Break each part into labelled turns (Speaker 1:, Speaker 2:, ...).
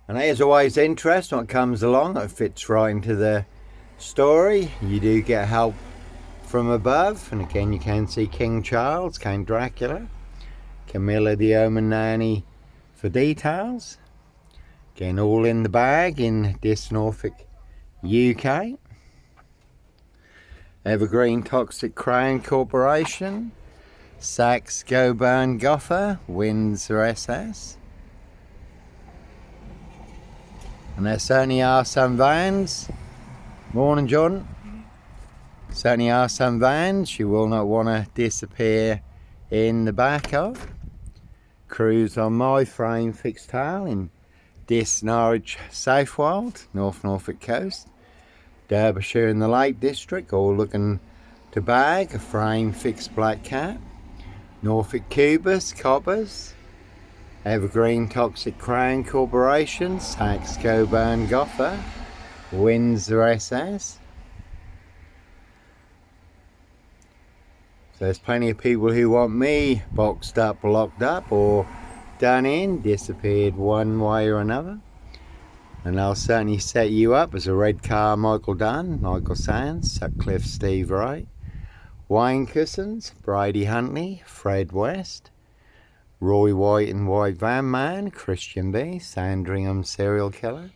Speaker 1: And there's always interest when it comes along. It fits right into the story. You do get help from above. And again, you can see King Charles, Count Dracula, Camilla the Omen Nanny for details. Again, all in the bag in this Norfolk, UK. Evergreen Toxic Crown Corporation, Saks Goburn Goffer, Windsor SS. And there certainly are some vans. Morning, John. Certainly are some vans you will not want to disappear in the back of. Cruise on my frame fixed tail in this Norwich Southwold, North Norfolk coast. Derbyshire in the Lake District, all looking to bag a frame fixed black cat. Norfolk Cubus, Coppers. Evergreen Toxic Crown Corporation, Saks Goburn Goffer, Windsor SS. So there's plenty of people who want me boxed up, locked up, or done in, disappeared one way or another. And I'll certainly set you up as a Red Car Michael Dunn, Michael Sands, Sutcliffe Steve Wright, Wayne Cousins, Brady Huntley, Fred West, Roy White and White Van Man, Christian B, Sandringham Serial Killer,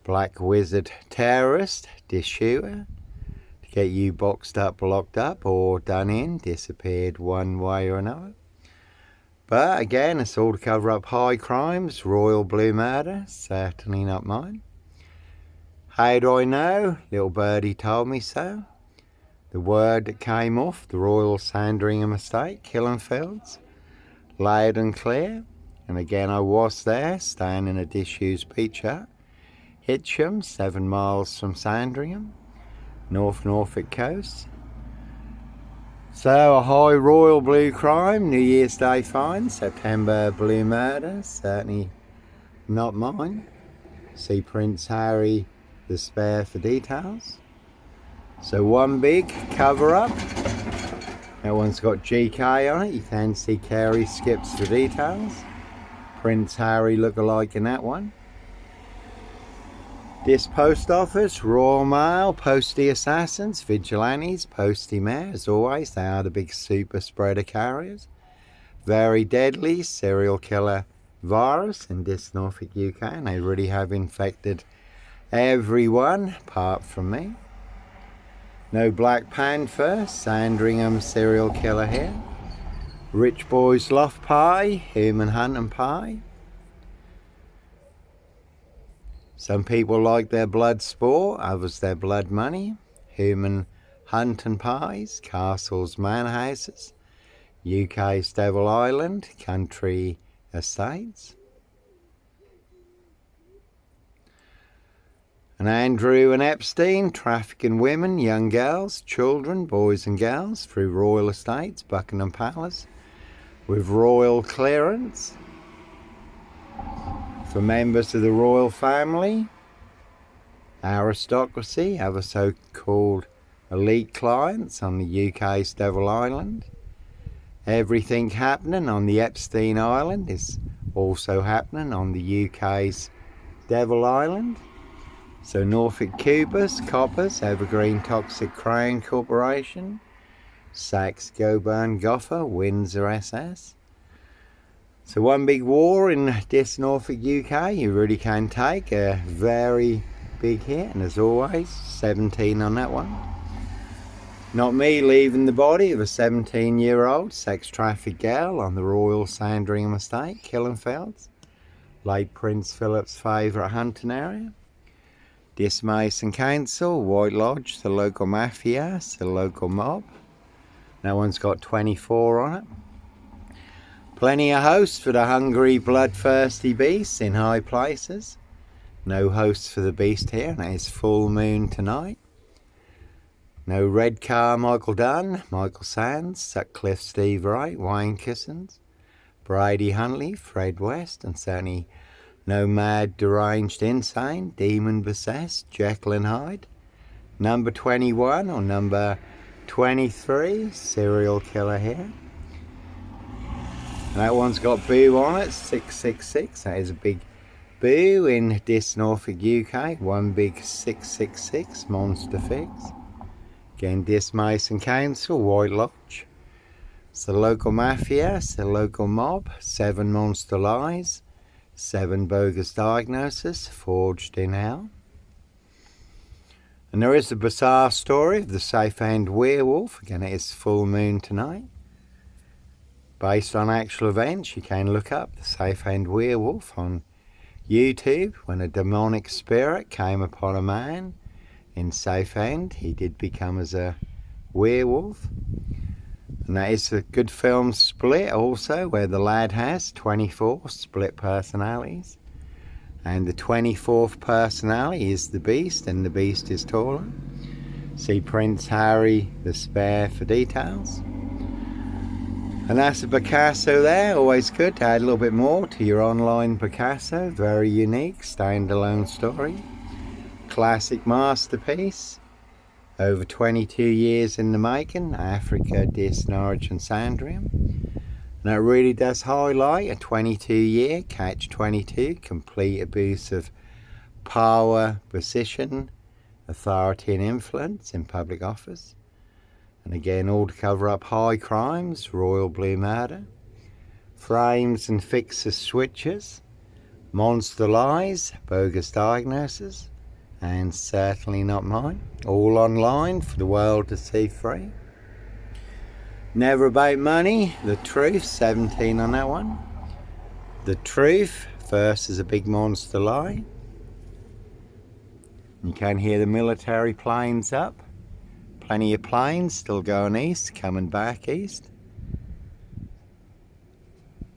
Speaker 1: Black Wizard Terrorist, Dish Shooter, to get you boxed up, locked up, or done in, disappeared one way or another. But again, it's all to cover up high crimes, royal blue murder, certainly not mine. How do I know? Little birdie told me so. The word that came off the Royal Sandringham estate, Killenfields, loud and clear. And again, I was there, staying in a disused beach hut. Hitcham, 7 miles from Sandringham, North Norfolk coast. So a high royal blue crime, New Year's Day find, September blue murder, certainly not mine. See Prince Harry the Spare for details. So one big cover up. That one's got GK on it. You can see Carey Skips for details. Prince Harry lookalike in that one. This post office, Royal Mail, Postie Assassins, Vigilantes, Postie Mare, as always, they are the big super spreader carriers. Very deadly serial killer virus in this Norfolk, UK, and they really have infected everyone apart from me. No Black Panther, Sandringham serial killer here. Rich Boys Loft Pie, Human Hunt and Pie. Some people like their blood sport, others their blood money. Human Hunt and Pies, Castles, Manhouses, UK's Devil Island, Country Estates. And Andrew and Epstein, trafficking women, young girls, children, boys and girls through royal estates, Buckingham Palace, with royal clearance. For members of the royal family, aristocracy, other so-called elite clients on the UK's Devil Island. Everything happening on the Epstein Island is also happening on the UK's Devil Island. So Norfolk Cubus, Coppers, Evergreen Toxic Crown Corporation, Saks Goburn Goffer, Windsor SS. So one big war in this Norfolk, UK. You really can take a very big hit, and as always, 17 on that one. Not me leaving the body of a 17-year-old sex trafficked girl on the Royal Sandringham estate, Killenfields, late Prince Philip's favourite hunting area. This Mason Council, White Lodge, the local mafia, the local mob. That one's got 24 on it. Plenty of hosts for the hungry, bloodthirsty beasts in high places. No hosts for the beast here, and it is full moon tonight. No Red Car Michael Dunn, Michael Sands, Sutcliffe Steve Wright, Wayne Cousins, Brady Huntley, Fred West, and certainly no mad, deranged, insane, demon possessed, Jekyll and Hyde. Number 21 or number 23, serial killer here. And that one's got Boo on it, 666. That is a big Boo in this Norfolk, UK, one big 666 monster fix. Again, this Mason Council, White Lodge. It's the local mafia, it's the local mob, 7 monster lies, 7 bogus diagnoses forged in hell. And there is a bizarre story of the Southend werewolf. Again, it is full moon tonight. Based on actual events, you can look up the Southend werewolf on YouTube. When a demonic spirit came upon a man in Southend, he did become as a werewolf. And that is a good film Split also, where the lad has 24 split personalities. And the 24th personality is the Beast, and the Beast is taller. See Prince Harry the Spare for details. And that's a Picasso there, always good to add a little bit more to your online Picasso. Very unique, standalone story. Classic masterpiece. Over 22 years in the making, Africa, Dis, Norwich and Sandringham. And that really does highlight a 22-year catch-22, complete abuse of power, position, authority and influence in public office. And again, all to cover up high crimes, royal blue murder, frames and fixes switches, monster lies, bogus diagnoses, and certainly not mine. All online for the world to see free. Never about money. The Truth, 17 on that one. The Truth, first is a big monster lie. You can hear the military planes up. Plenty of planes still going east, coming back east.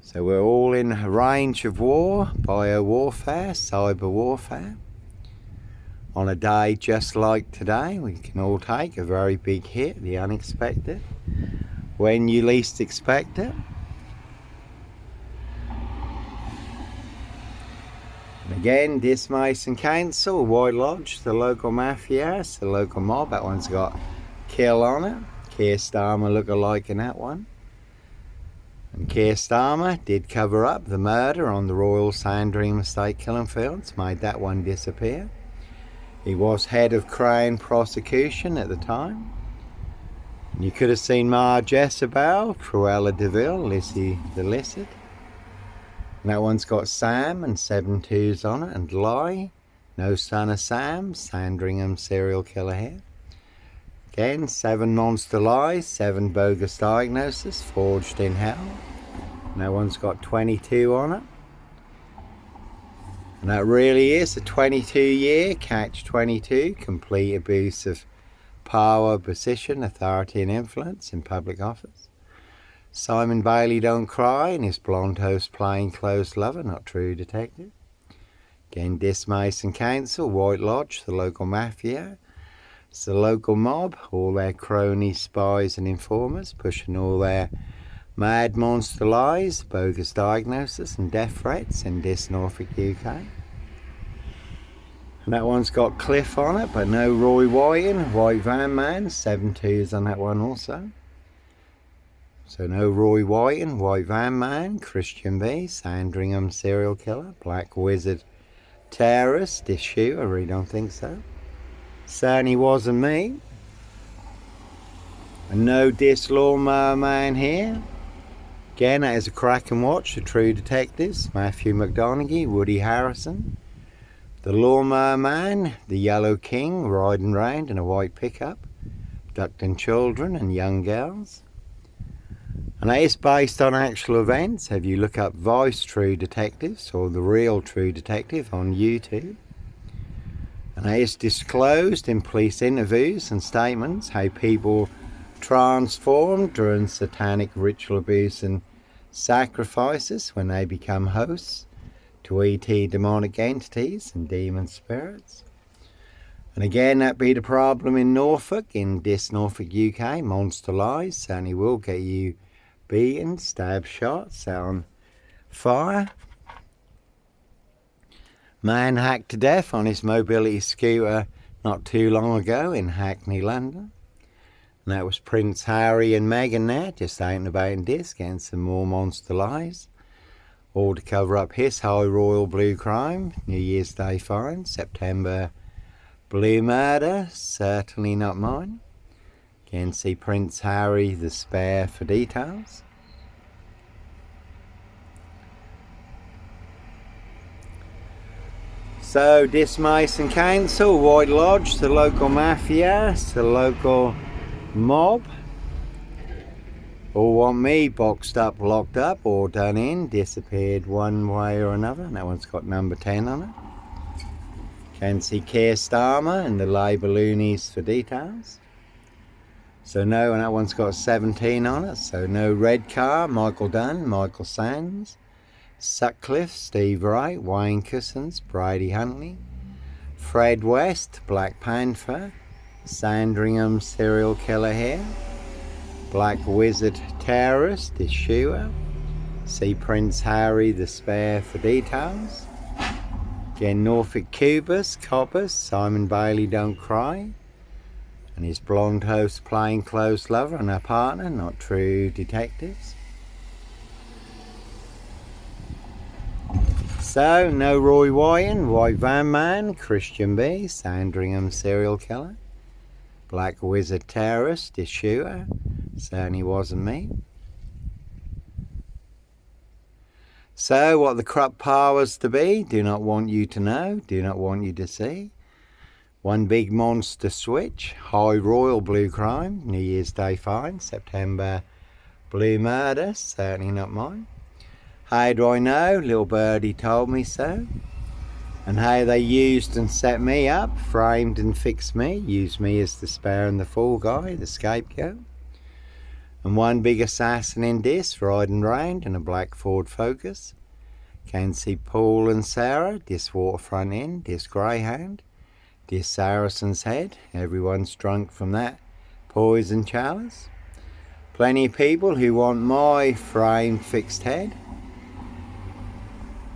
Speaker 1: So we're all in a range of war, bio-warfare, cyber warfare. On a day just like today, we can all take a very big hit, the unexpected, when you least expect it. And again, this Mason Council, White Lodge, the local mafia, the local mob. That one's got Kill on it. Keir Starmer look-alike in that one. And Keir Starmer did cover up the murder on the Royal Sandringham estate killing fields, made that one disappear. He was head of Crown prosecution at the time. And you could have seen Ma Jezebel, Cruella de Vil, Lizzie the Lizard. And that one's got Sam and 7 2s on it, and Lie, no son of Sam, Sandringham serial killer here. Again, 7 monster lies, 7 bogus diagnoses forged in hell. And that one's got 22 on it. And that really is a 22-year catch-22, complete abuse of power, position, authority and influence in public office. Simon Bailey Don't Cry and his blonde host plainclothes lover, not true detective. Again, Dis Mason Council, White Lodge, the local mafia. It's the local mob, all their cronies, spies and informers, pushing all their mad monster lies, bogus diagnosis and death threats in this Norfolk, UK. And that one's got Cliff on it, but no Roy Whiting, White Van Man, 7 2s on that one also. So no Roy Whiting, White Van Man, Christian B, Sandringham serial killer, Black Wizard terrorist issue, I really don't think so. Certainly wasn't me. And no Dis Lawnmower Man here. Again, that is a cracking watch, the True Detectives, Matthew McConaughey, Woody Harrison. The Lawnmower Man, the Yellow King, riding round in a white pickup, abducting children and young girls. And that is based on actual events. If you look up Vice True Detectives or The Real True Detective on YouTube. And that is disclosed in police interviews and statements how people transformed during satanic ritual abuse and sacrifices when they become hosts to ET demonic entities and demon spirits. And again, that be the problem in Norfolk, in this Norfolk, UK. Monster lies certainly will get you beaten, stab shot, set on fire. Man hacked to death on his mobility scooter not too long ago in Hackney, London. And that was Prince Harry and Meghan there, just out and about in this, getting some more monster lies. All to cover up his high royal blue crime. New Year's Day fine. September blue murder. Certainly not mine. Again, see Prince Harry the Spare for details. So, this Mason Council, White Lodge, the local mafia, the local mob, all want me boxed up, locked up, or done in, disappeared one way or another. And that one's got number 10 on it. Can see Keir Starmer and the Labour loonies for details. So no, and that one's got 17 on it. So no red car, Michael Dunn, Michael Sands, Sutcliffe, Steve Wright, Wayne Cousins, Brady Huntley, Fred West, Black Panther, Sandringham serial killer here, Black Wizard terrorist, Yeshua, see Prince Harry the Spare for details. Again, Norfolk Cubas, Coppers, Simon Bailey Don't Cry, and his blonde host plainclothes lover and her partner, not true detectives. So, no Roy Wyan, White Van Man, Christian B, Sandringham serial killer, Black Wizard terrorist, Yeshua, certainly wasn't me. So, what the corrupt powers to be do not want you to know, do not want you to see. One big monster switch, high royal blue crime, New Year's Day fine, September blue murder, certainly not mine. How do I know? Little birdie told me so. And how they used and set me up, framed and fixed me, used me as the spare and the fall guy, the scapegoat. And one big assassin in this, riding round in a black Ford Focus. Can see Paul and Sarah, this waterfront inn, this greyhound, this Saracen's Head. Everyone's drunk from that poison chalice. Plenty of people who want my framed fixed head.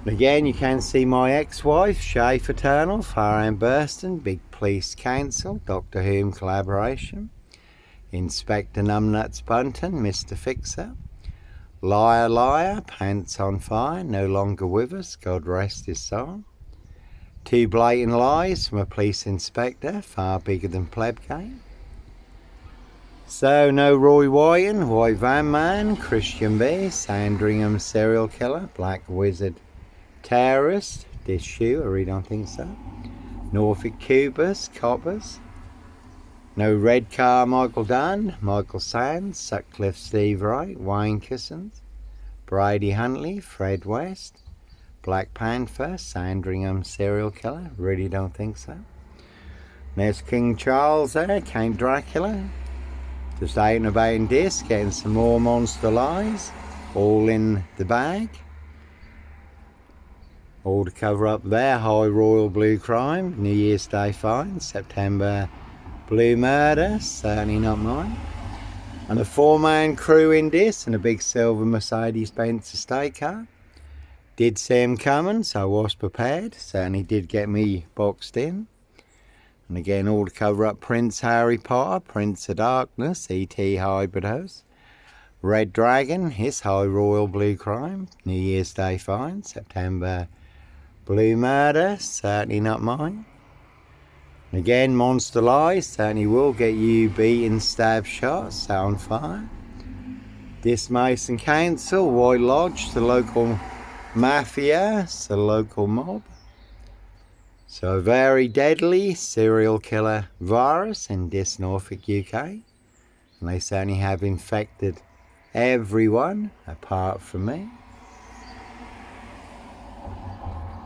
Speaker 1: Again, you can see my ex-wife, Shay Fraternal, Farham Burston, Big Police Council, Doctor Whom collaboration, Inspector Numbnuts Bunton, Mr. Fixer, Liar Liar, Pants on Fire, no longer with us, God rest his soul. Two blatant lies from a police inspector, far bigger than Plebgate. So, no Roy Wyan, White Van Man, Christian B, Sandringham serial killer, Black Wizard terrorist, this shoe, I really don't think so. Norfolk Cubas, Coppers. No red car, Michael Dunn, Michael Sands, Sutcliffe Steve Wright, Wayne Cousins, Brady Huntley, Fred West, Black Panther, Sandringham serial killer, really don't think so. There's King Charles there, Count Dracula, just out and about in this, getting some more monster lies, all in the bag. All to cover up their high royal blue crime, New Year's Day fine, September blue murder, certainly not mine. And a 4-man crew in this, and a big silver Mercedes-Benz estate car. Did see him coming, so I was prepared, certainly did get me boxed in. And again, all to cover up Prince Harry Potter, Prince of Darkness, E.T. hybrid host. Red Dragon, his high royal blue crime, New Year's Day fine, September blue murder, certainly not mine. And again, monster lies, certainly will get you beaten, stabbed, shot, set on fire. This Mason Council, White Lodge, the local mafia, the local mob. So a very deadly serial killer virus in this Norfolk, UK. And they certainly have infected everyone apart from me.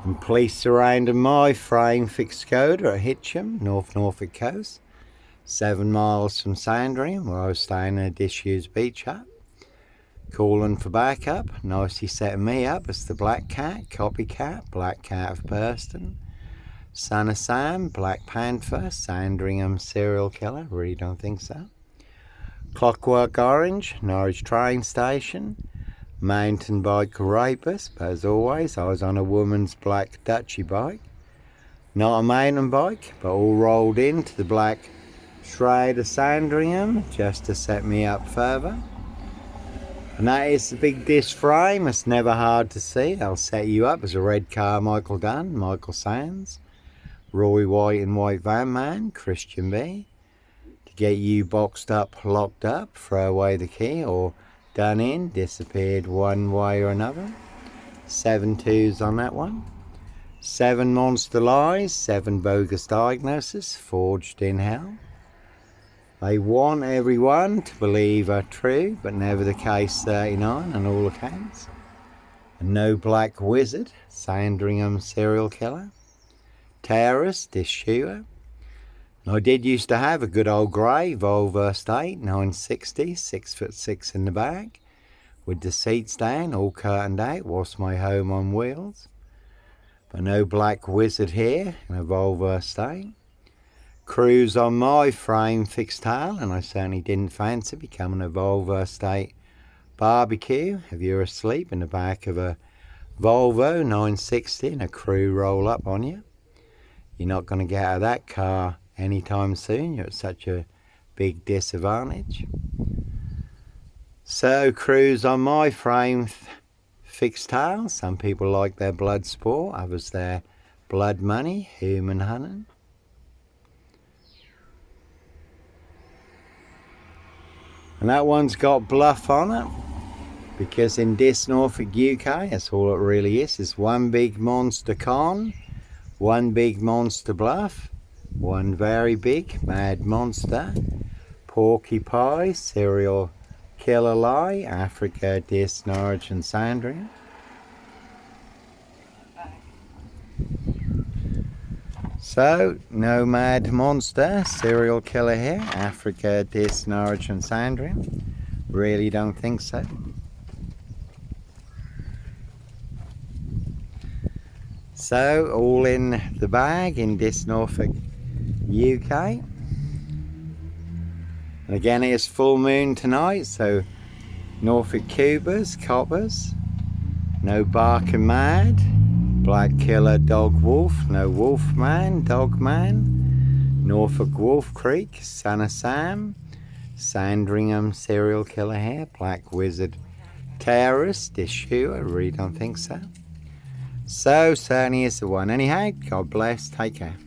Speaker 1: And police surrounded my frame fixed Skoda at Hitcham, North Norfolk coast, 7 miles from Sandringham, where I was staying in a disused beach hut. Calling for backup, nicely setting me up as the Black Cat, Copycat, Black Cat of Burston, Son of Sam, Black Panther, Sandringham serial killer, really don't think so. Clockwork Orange, Norwich train station, mountain bike rapist, but as always I was on a woman's black Dutchy bike. Not a mountain bike, but all rolled into the black shroud of Sandringham just to set me up further. And that is the big disc frame. It's never hard to see. I'll set you up as a red Carmichael Dunn, Michael Sands, Roy White and White Van Man, Christian B. To get you boxed up, locked up, throw away the key, or done in, disappeared one way or another. 7 2s on that one. 7 monster lies, 7 bogus diagnoses, forged in hell. They want everyone to believe are true, but never the case 39 on all accounts. And no black wizard, Sandringham serial killer, terrorist, disshooter. I did used to have a good old grey Volvo estate, 960, 6'6" in the back, with the seats down, all curtained out, was my home on wheels. But no black wizard here in a Volvo estate. Cruise on my frame fixed tail, and I certainly didn't fancy becoming a Volvo estate barbecue if you're asleep in the back of a Volvo 960 and a crew roll up on you. You're not going to get out of that car anytime soon. You're at such a big disadvantage. So cruise on my frame fixed tail. Some people like their blood sport, others their blood money, human hunting. And that one's got bluff on it, because in this Norfolk, UK, that's all it really is one big monster con, one big monster bluff, one very big mad monster, porky pie, serial killer lie, Africa, Dis, Norwich and Sandringham. So, no mad monster, serial killer here, Africa, Dis, Norwich and Sandringham. Really don't think so. So, all in the bag in this Norfolk, UK. And again, it's full moon tonight, so Norfolk Cubers, coppers, no barking mad. Black killer, dog wolf, no wolf man, dog man. Norfolk Wolf Creek, Son of Sam. Sandringham serial killer here, black wizard terrorist issue, I really don't think so. So certainly is the one. Anyhow, God bless, take care.